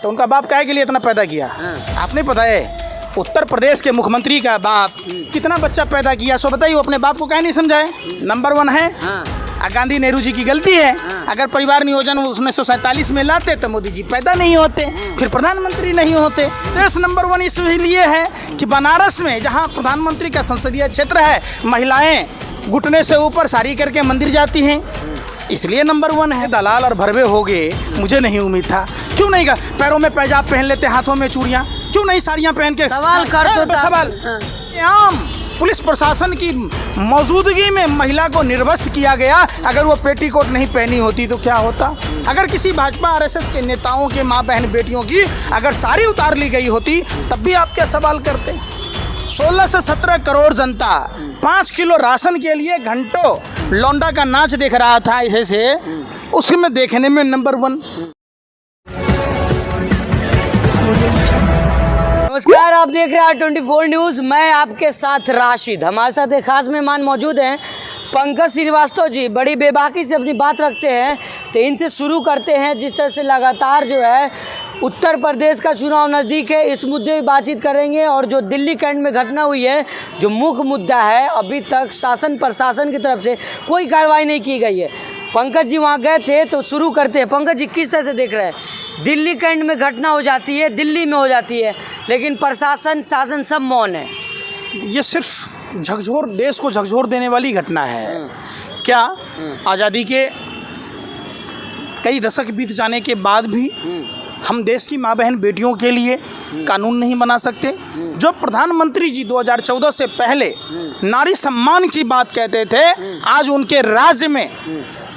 तो उनका बाप काहे के लिए इतना पैदा किया? आपने पता है उत्तर प्रदेश के मुख्यमंत्री का बाप कितना बच्चा पैदा किया, सो बताइए अपने बाप को काहे नहीं समझाए? नंबर 1 है। गांधी नेहरू जी की गलती है। अगर परिवार नियोजन 1947 में लाते तो मोदी जी पैदा नहीं होते, फिर प्रधानमंत्री नहीं होते। देश नंबर 1 इसलिए है कि बनारस में जहां प्रधानमंत्री का संसदीय क्षेत्र है, महिलाएं घुटने से ऊपर साड़ी करके मंदिर जाती हैं, इसलिए नंबर 1 है। दलाल और भरवे हो गए, मुझे नहीं उम्मीद था। क्यों नहीं का पैरों में पैजाब पहन लेते, हाथों में चूड़ियाँ, क्यों नहीं साड़ियाँ पहन के सवाल कर दो। सवाल आम पुलिस प्रशासन की मौजूदगी में महिला को निर्वस्त्र किया गया। अगर वो पेटीकोट नहीं पहनी होती तो क्या होता? अगर किसी भाजपा आरएसएस के नेताओं के माँ बहन बेटियों की अगर साड़ी उतार ली गई होती तब भी आप क्या सवाल करते? 16 से 17 करोड़ जनता 5 किलो राशन के लिए घंटों लौंडा का नाच देख रहा था ऐसे से, उसमें देखने में नंबर 1। नमस्कार, आप देख रहे हैं R24 न्यूज़। मैं आपके साथ राशिद। हमारे साथ एक खास मेहमान मौजूद हैं, पंकज श्रीवास्तव जी। बड़ी बेबाकी से अपनी बात रखते हैं, तो इनसे शुरू करते हैं। जिस तरह से लगातार जो है उत्तर प्रदेश का चुनाव नज़दीक है, इस मुद्दे पर बातचीत करेंगे। और जो दिल्ली कैंट में घटना हुई है, जो मुख्य मुद्दा है, अभी तक शासन प्रशासन की तरफ से कोई कार्रवाई नहीं की गई है। पंकज जी वहाँ गए थे, तो शुरू करते हैं। पंकज जी, किस तरह से देख रहे हैं? दिल्ली कैंट में घटना हो जाती है, दिल्ली में हो जाती है, लेकिन प्रशासन शासन सब मौन है। ये सिर्फ झकझोर, देश को झकझोर देने वाली घटना है। क्या आज़ादी के कई दशक बीत जाने के बाद भी हम देश की माँ बहन बेटियों के लिए कानून नहीं बना सकते? जो प्रधानमंत्री जी 2014 से पहले नारी सम्मान की बात कहते थे, आज उनके राज्य में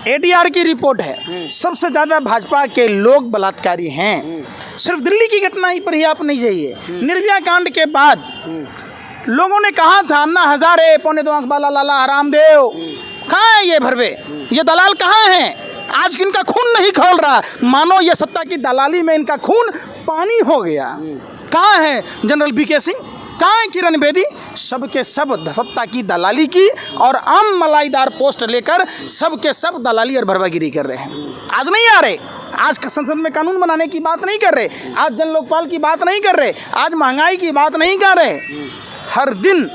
ADR की रिपोर्ट है, सबसे ज़्यादा भाजपा के लोग बलात्कारी हैं। सिर्फ दिल्ली की घटना ही पर ही आप नहीं जाइए। निर्भया कांड के बाद लोगों ने कहा था अन्ना हजारे, पौने 2 आंख वाला लाला रामदेव, कहाँ है ये भरवे, ये दलाल कहाँ हैं? आज इनका खून नहीं खौल रहा, मानो ये सत्ता की दलाली में इनका खून पानी हो गया। कहाँ है जनरल BK सिंह, कहाँ है किरण बेदी? सब के सब सत्ता की दलाली की और आम मलाईदार पोस्ट लेकर सब के सब दलाली और भरवागिरी कर रहे हैं। आज नहीं आ रहे, आज संसद में कानून बनाने की बात नहीं कर रहे, आज जन लोकपाल की बात नहीं कर रहे, आज महंगाई की बात नहीं कर रहे। हर दिन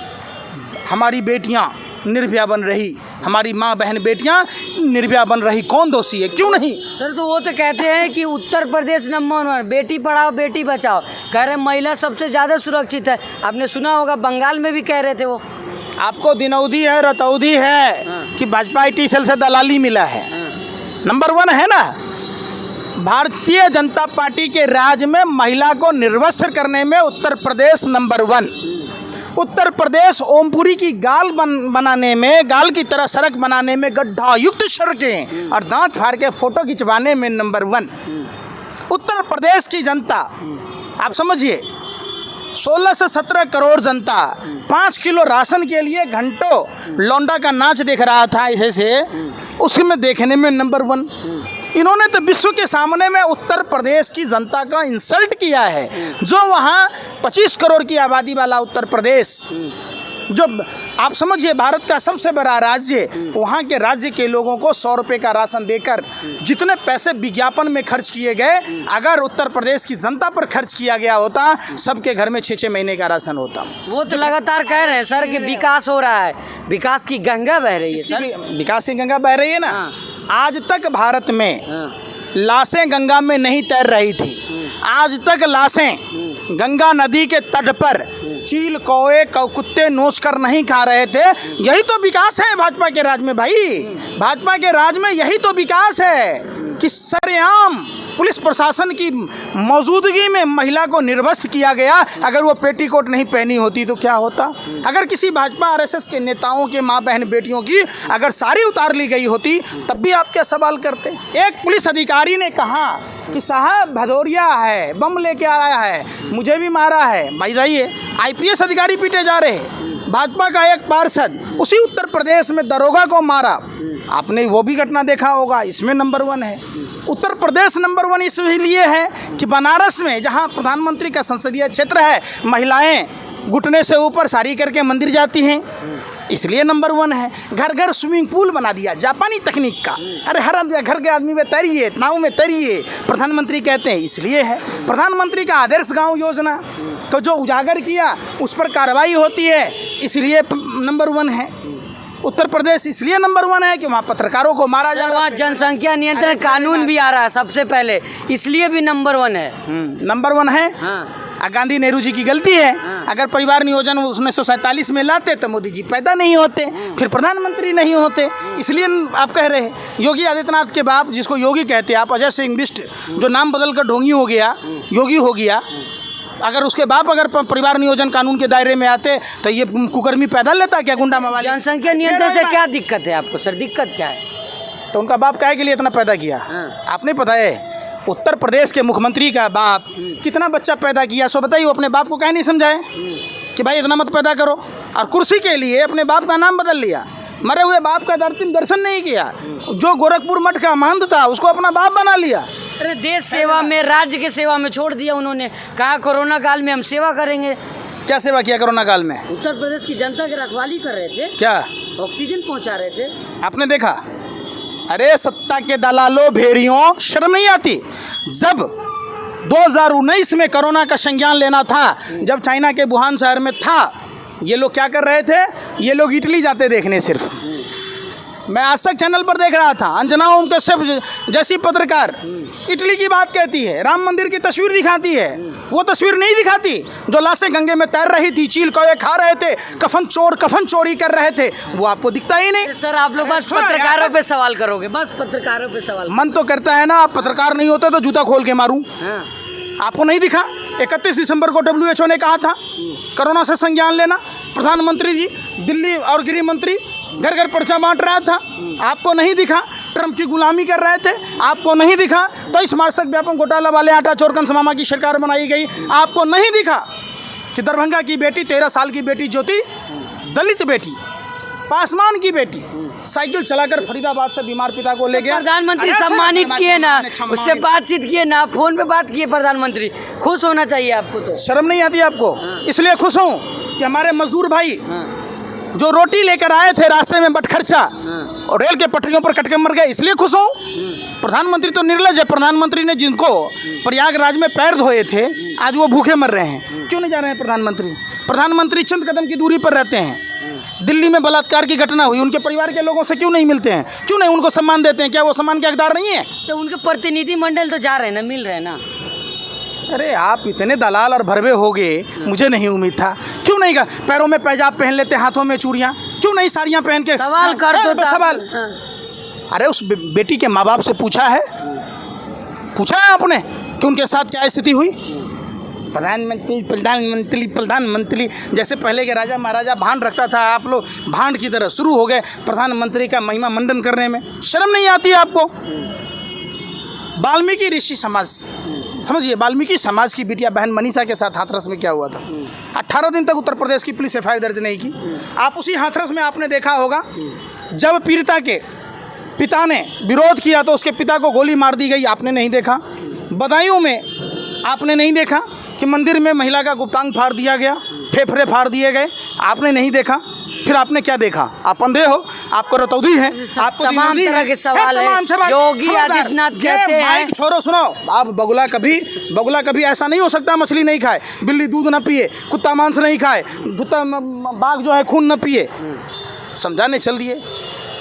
हमारी बेटियां निर्भया बन रही, हमारी माँ बहन बेटियां निर्भया बन रही। कौन दोषी है? क्यों नहीं? सर, तो वो तो कहते हैं कि उत्तर प्रदेश नंबर 1, बेटी पढ़ाओ बेटी बचाओ, कह रहे महिला सबसे ज़्यादा सुरक्षित है। आपने सुना होगा बंगाल में भी कह रहे थे वो। आपको दिनौदी है, रतौदी है कि भाजपा IT सेल से दलाली मिला है। नंबर 1 है ना। भारतीय जनता पार्टी के राज में महिला को निर्वस्त्र करने में उत्तर प्रदेश नंबर 1। उत्तर प्रदेश ओमपुरी की गाल बनाने में, गाल की तरह सड़क बनाने में, गड्ढा युक्त सड़कें और दांत फाड़ के फोटो खिंचवाने में नंबर 1। उत्तर प्रदेश की जनता, आप समझिए 16 से 17 करोड़ जनता 5 किलो राशन के लिए घंटों लौंडा का नाच देख रहा था ऐसे से, उसमें देखने में नंबर 1। इन्होंने तो विश्व के सामने में उत्तर प्रदेश की जनता का इंसल्ट किया है। जो वहाँ 25 करोड़ की आबादी वाला उत्तर प्रदेश, जो आप समझिए भारत का सबसे बड़ा राज्य, वहाँ के राज्य के लोगों को 100 रुपये का राशन देकर जितने पैसे विज्ञापन में खर्च किए गए, अगर उत्तर प्रदेश की जनता पर खर्च किया गया होता, सबके घर में 6-6 महीने का राशन होता। वो तो लगातार कह रहे हैं सर कि विकास हो रहा है, विकास की गंगा बह रही है सर। विकास की गंगा बह रही है ना। आज तक भारत में लाशें गंगा में नहीं तैर रही थी। आज तक लाशें गंगा नदी के तट पर चील, कौए, कुत्ते नोच कर नहीं खा रहे थे। यही तो विकास है भाजपा के राज में भाई। भाजपा के राज में यही तो विकास है कि सरेआम पुलिस प्रशासन की मौजूदगी में महिला को निर्वस्त्र किया गया। अगर वो पेटीकोट नहीं पहनी होती तो क्या होता? अगर किसी भाजपा आरएसएस के नेताओं के माँ बहन बेटियों की अगर साड़ी उतार ली गई होती तब भी आप क्या सवाल करते? एक पुलिस अधिकारी ने कहा कि साहब भदौरिया है, बम लेके आया है, मुझे भी मारा है। भाई जाइए, IPS अधिकारी पीटे जा रहे। भाजपा का एक पार्षद उसी उत्तर प्रदेश में दरोगा को मारा, आपने वो भी घटना देखा होगा, इसमें नंबर 1 है। उत्तर प्रदेश नंबर 1 इसलिए है कि बनारस में जहां प्रधानमंत्री का संसदीय क्षेत्र है, महिलाएं घुटने से ऊपर साड़ी करके मंदिर जाती हैं, इसलिए नंबर 1 है। घर घर स्विमिंग पूल बना दिया जापानी तकनीक का। अरे हर घर के आदमी में तैरिए, नाव में तैरिए, प्रधानमंत्री कहते हैं, इसलिए है। प्रधानमंत्री का आदर्श गांव योजना को जो उजागर किया उस पर कार्रवाई होती है, इसलिए नंबर 1 है। उत्तर प्रदेश इसलिए नंबर 1 है कि वहाँ पत्रकारों को मारा जा रहा है। जनसंख्या नियंत्रण कानून भी आ रहा है सबसे पहले, इसलिए भी नंबर 1 है। नंबर 1 है। गांधी नेहरू जी की गलती है। अगर परिवार नियोजन 1947 में लाते तो मोदी जी पैदा नहीं होते, फिर प्रधानमंत्री नहीं होते। इसलिए आप कह रहे हैं योगी आदित्यनाथ के बाप, जिसको योगी कहते हैं आप, अजय सिंह बिष्ट, जो नाम बदल कर ढोंगी हो गया, योगी हो गया, अगर उसके बाप अगर परिवार नियोजन कानून के दायरे में आते तो ये कुकर्मी पैदा लेता क्या, गुंडा मवाली? जनसंख्या नियंत्रण से क्या दिक्कत है आपको सर? दिक्कत क्या है? तो उनका बाप काहे के लिए इतना पैदा किया? आपने पता है उत्तर प्रदेश के मुख्यमंत्री का बाप कितना बच्चा पैदा किया, सो बताइए। वो अपने बाप को कह नहीं समझाए कि भाई इतना मत पैदा करो, और कुर्सी के लिए अपने बाप का नाम बदल लिया। मरे हुए बाप का दर्शन नहीं किया। जो गोरखपुर मठ का महंत था उसको अपना बाप बना लिया। अरे देश सेवा में, राज्य के सेवा में छोड़ दिया उन्होंने। कहा कोरोना काल में हम सेवा करेंगे। क्या सेवा किया कोरोना काल में? उत्तर प्रदेश की जनता की रखवाली कर रहे थे। क्या ऑक्सीजन पहुंचा रहे थे? आपने देखा? अरे सत्ता के दलालों, भेड़ियों, शर्म नहीं आती? जब 2019 में कोरोना का संज्ञान लेना था, जब चाइना के वुहान शहर में था, ये लोग क्या कर रहे थे? ये लोग इटली जाते देखने। सिर्फ मैं आज तक चैनल पर देख रहा था, अंजना ओम कश्यप जैसी पत्रकार इटली की बात कहती है, राम मंदिर की तस्वीर दिखाती है। वो तस्वीर नहीं दिखाती जो लाशें गंगे में तैर रही थी, चील कौवे खा रहे थे, कफन चोरी कर रहे थे, वो आपको दिखता ही नहीं। सर आप लोग बस पत्रकारों पे सवाल करोगे, बस पत्रकारों पे सवाल। मन तो करता है ना, आप पत्रकार नहीं होते तो जूता खोल के मारूं। आपको नहीं दिखा? 31 दिसंबर को WHO ने कहा था कोरोना से संज्ञान लेना। प्रधानमंत्री जी, दिल्ली और गृह मंत्री घर घर पर्चा बांट रहा था, आपको नहीं दिखा? ट्रम्प की गुलामी कर रहे थे, आपको नहीं दिखा? तो इस मार्च तक व्यापक घोटाला वाले आटा चोर कंसमामा की सरकार बनाई गई, आपको नहीं दिखा? कि दरभंगा की बेटी, 13 साल की बेटी ज्योति, दलित बेटी, पासवान की बेटी, साइकिल चलाकर फरीदाबाद से बीमार पिता को ले गया। प्रधानमंत्री सम्मानित किए ना, उससे बातचीत किए ना, फोन पे बात किए प्रधानमंत्री। खुश होना चाहिए आपको। तो शर्म नहीं आती आपको? इसलिए खुश हूँ कि हमारे मजदूर भाई जो रोटी लेकर आए थे रास्ते में बटखर्चा और रेल के पटरियों पर कटके मर गए, इसलिए खुश हूँ। प्रधानमंत्री तो निर्लज है। प्रधानमंत्री ने जिनको प्रयागराज में पैर धोए थे, आज वो भूखे मर रहे हैं। क्यों नहीं जा रहे हैं प्रधानमंत्री? प्रधानमंत्री चंद कदम की दूरी पर रहते हैं। दिल्ली में बलात्कार की घटना हुई, उनके परिवार के लोगों से क्यों नहीं मिलते हैं? क्यों नहीं उनको सम्मान देते हैं? क्या वो सम्मान के हकदार नहीं है? तो उनके प्रतिनिधिमंडल तो जा रहे हैं ना, मिल रहे हैं ना। अरे आप इतने दलाल और भरवे हो गए, मुझे नहीं उम्मीद था। क्यों नहीं का पैरों में पैजाब पहन लेते, हाथों में चूड़ियाँ, क्यों नहीं साड़ियाँ पहन के? सवाल कर दो सवाल। अरे उस बेटी के माँ बाप से पूछा है आपने कि उनके साथ क्या स्थिति हुई? प्रधानमंत्री जैसे पहले के राजा महाराजा भांड रखता था, आप लोग भांड की तरह शुरू हो गए प्रधानमंत्री का महिमा मंडन करने में। शर्म नहीं आती आपको? वाल्मीकि ऋषि समाज, समझिए, वाल्मीकि समाज की बिटिया बहन मनीषा के साथ हाथरस में क्या हुआ था? 18 दिन तक उत्तर प्रदेश की पुलिस FIR दर्ज नहीं की। आप उसी हाथरस में आपने देखा होगा, जब पीड़िता के पिता ने विरोध किया तो उसके पिता को गोली मार दी गई, आपने नहीं देखा? बदायूं में आपने नहीं देखा कि मंदिर में महिला का गुप्तांग फाड़ दिया गया, फेफड़े फाड़ दिए गए, आपने नहीं देखा? फिर आपने क्या देखा? आप अंधे हो, आपको रतौधी है, आपको तमाम तरह के सवाल है। योगी आदित्यनाथ कहते हैं, छोड़ो सुनो, आप बगुला कभी ऐसा नहीं हो सकता मछली नहीं खाए, बिल्ली दूध न पिए, कुत्ता मांस नहीं खाए, बाघ जो है खून न पिए। समझाने चल दिए।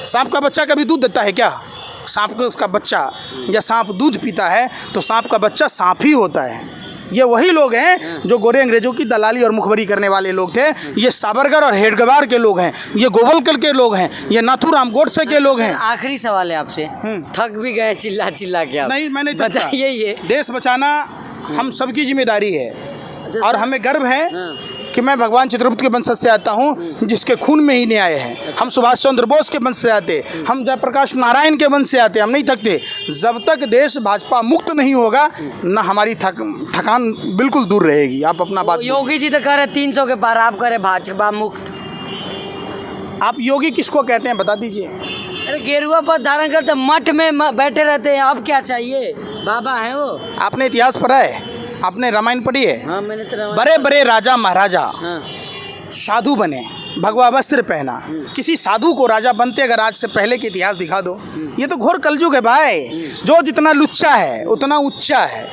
सांप का बच्चा कभी दूध देता है क्या? सांप का उसका बच्चा, या सांप दूध पीता है तो सांप का बच्चा सांप ही होता है। ये वही लोग हैं जो गोरे अंग्रेजों की दलाली और मुखबरी करने वाले लोग थे। ये साबरकर और हेडगेवार के लोग हैं, ये गोवलकर के लोग हैं, ये नाथूराम गोडसे के लोग हैं। आखिरी सवाल है आपसे, थक भी गए चिल्ला के आप? नहीं, मैंने बताइए। ये देश बचाना हम सबकी जिम्मेदारी है और हमें गर्व है कि मैं भगवान चित्रगुप्त के वंश से आता हूँ, जिसके खून में ही न्याय है। हम सुभाष चंद्र बोस के वंश से आते, हम जयप्रकाश नारायण के वंश से आते, हम नहीं थकते। जब तक देश भाजपा मुक्त नहीं होगा न हमारी थकान बिल्कुल दूर रहेगी। आप अपना बात। योगी जी तो कह रहे 300 के पार, आप कह रहे भाजपा मुक्त। आप योगी किसको कहते हैं बता दीजिए? अरे गेरुआ पर धारण करते, मठ में बैठे रहते हैं, अब क्या चाहिए? बाबा हैं वो। आपने इतिहास पढ़ा है? आपने रामायण पढ़ी है? हाँ, मैंने तो बड़े बड़े राजा महाराजा हाँ। साधु बने, भगवा वस्त्र पहना, किसी साधु को राजा बनते अगर आज से पहले के इतिहास दिखा दो। ये तो घोर कलयुग है भाई। जो जितना लुच्चा है उतना उच्चा है।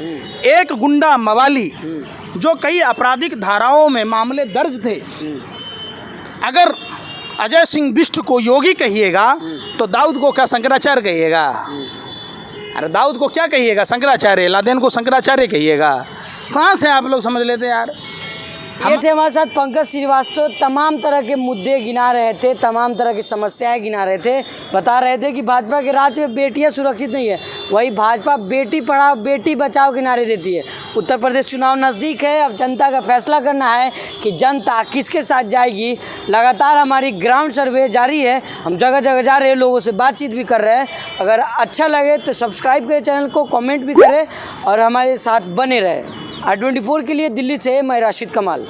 एक गुंडा मवाली जो कई आपराधिक धाराओं में मामले दर्ज थे, अगर अजय सिंह बिष्ट को योगी कहिएगा तो दाऊद को क्या शंकराचार्य कहिएगा? अरे दाऊद को क्या कहिएगा? शंकराचार्य। लादेन को शंकराचार्य कहिएगा? कहाँ से आप लोग समझ लेते यार। ये थे हमारे साथ पंकज श्रीवास्तव। तमाम तरह के मुद्दे गिना रहे थे, तमाम तरह की समस्याएं गिना रहे थे। बता रहे थे कि भाजपा के राज्य में बेटियां सुरक्षित नहीं है, वही भाजपा बेटी पढ़ाओ बेटी बचाओ के नारे देती है। उत्तर प्रदेश चुनाव नज़दीक है, अब जनता का फैसला करना है कि जनता किसके साथ जाएगी। लगातार हमारी ग्राउंड सर्वे जारी है, हम जगह जगह जा रहे हैं, लोगों से बातचीत भी कर रहे हैं। अगर अच्छा लगे तो सब्सक्राइब करें चैनल को, कमेंट भी करें और हमारे साथ बने रहे। i24 के लिए दिल्ली से मैं राशिद कमाल।